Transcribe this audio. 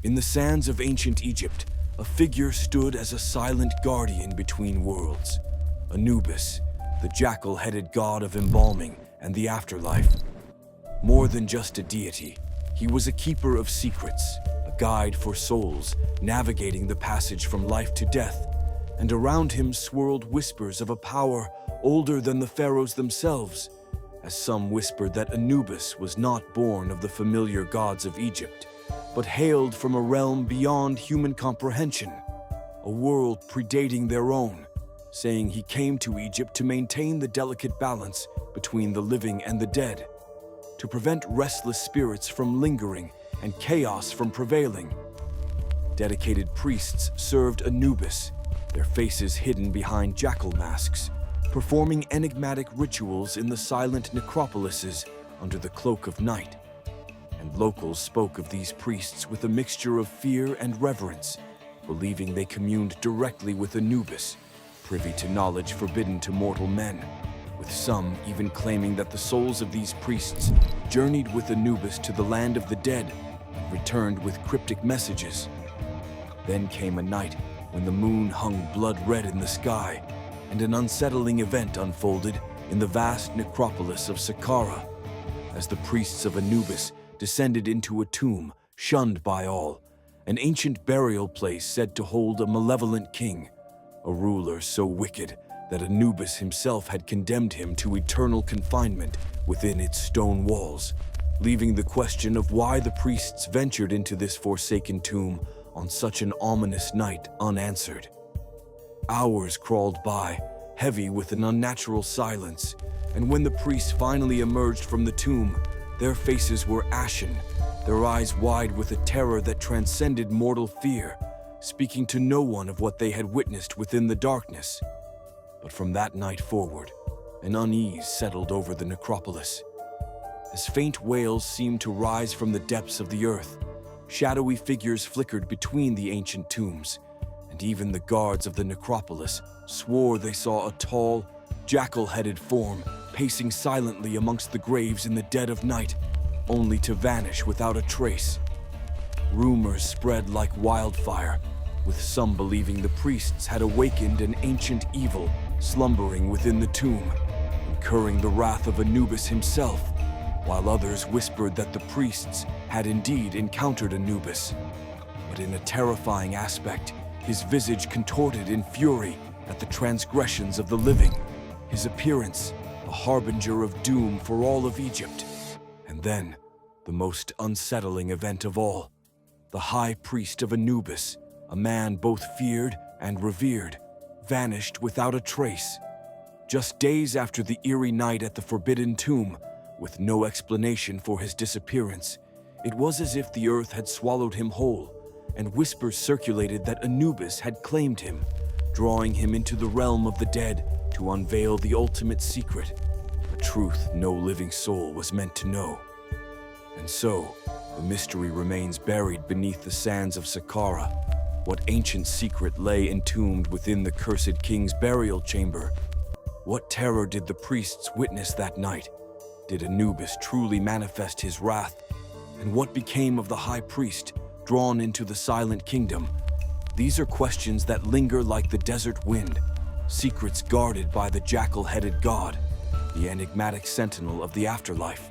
In the sands of ancient Egypt, a figure stood as a silent guardian between worlds. Anubis, the jackal-headed god of embalming and the afterlife. More than just a deity, he was a keeper of secrets, a guide for souls navigating the passage from life to death, and around him swirled whispers of a power older than the pharaohs themselves, as some whispered that Anubis was not born of the familiar gods of Egypt, but hailed from a realm beyond human comprehension, a world predating their own, saying he came to Egypt to maintain the delicate balance between the living and the dead, to prevent restless spirits from lingering and chaos from prevailing. Dedicated priests served Anubis, their faces hidden behind jackal masks, performing enigmatic rituals in the silent necropolises under the cloak of night. And locals spoke of these priests with a mixture of fear and reverence, believing they communed directly with Anubis, privy to knowledge forbidden to mortal men, with some even claiming that the souls of these priests journeyed with Anubis to the land of the dead, returned with cryptic messages. Then came a night when the moon hung blood-red in the sky, and an unsettling event unfolded in the vast necropolis of Saqqara, as the priests of Anubis descended into a tomb shunned by all, an ancient burial place said to hold a malevolent king, a ruler so wicked that Anubis himself had condemned him to eternal confinement within its stone walls, leaving the question of why the priests ventured into this forsaken tomb on such an ominous night unanswered. Hours crawled by, heavy with an unnatural silence, and when the priests finally emerged from the tomb, their faces were ashen, their eyes wide with a terror that transcended mortal fear, speaking to no one of what they had witnessed within the darkness. But from that night forward, an unease settled over the necropolis. As faint wails seemed to rise from the depths of the earth, shadowy figures flickered between the ancient tombs, and even the guards of the necropolis swore they saw a tall, jackal-headed form pacing silently amongst the graves in the dead of night, only to vanish without a trace. Rumors spread like wildfire, with some believing the priests had awakened an ancient evil slumbering within the tomb, incurring the wrath of Anubis himself, while others whispered that the priests had indeed encountered Anubis. But in a terrifying aspect, his visage contorted in fury at the transgressions of the living, his appearance a harbinger of doom for all of Egypt. And then, the most unsettling event of all, the high priest of Anubis, a man both feared and revered, vanished without a trace. Just days after the eerie night at the forbidden tomb, with no explanation for his disappearance, it was as if the earth had swallowed him whole, and whispers circulated that Anubis had claimed him, drawing him into the realm of the dead to unveil the ultimate secret, a truth no living soul was meant to know. And so, the mystery remains buried beneath the sands of Saqqara. What ancient secret lay entombed within the cursed king's burial chamber? What terror did the priests witness that night? Did Anubis truly manifest his wrath? And what became of the high priest, drawn into the silent kingdom? These are questions that linger like the desert wind, secrets guarded by the jackal-headed god, the enigmatic sentinel of the afterlife.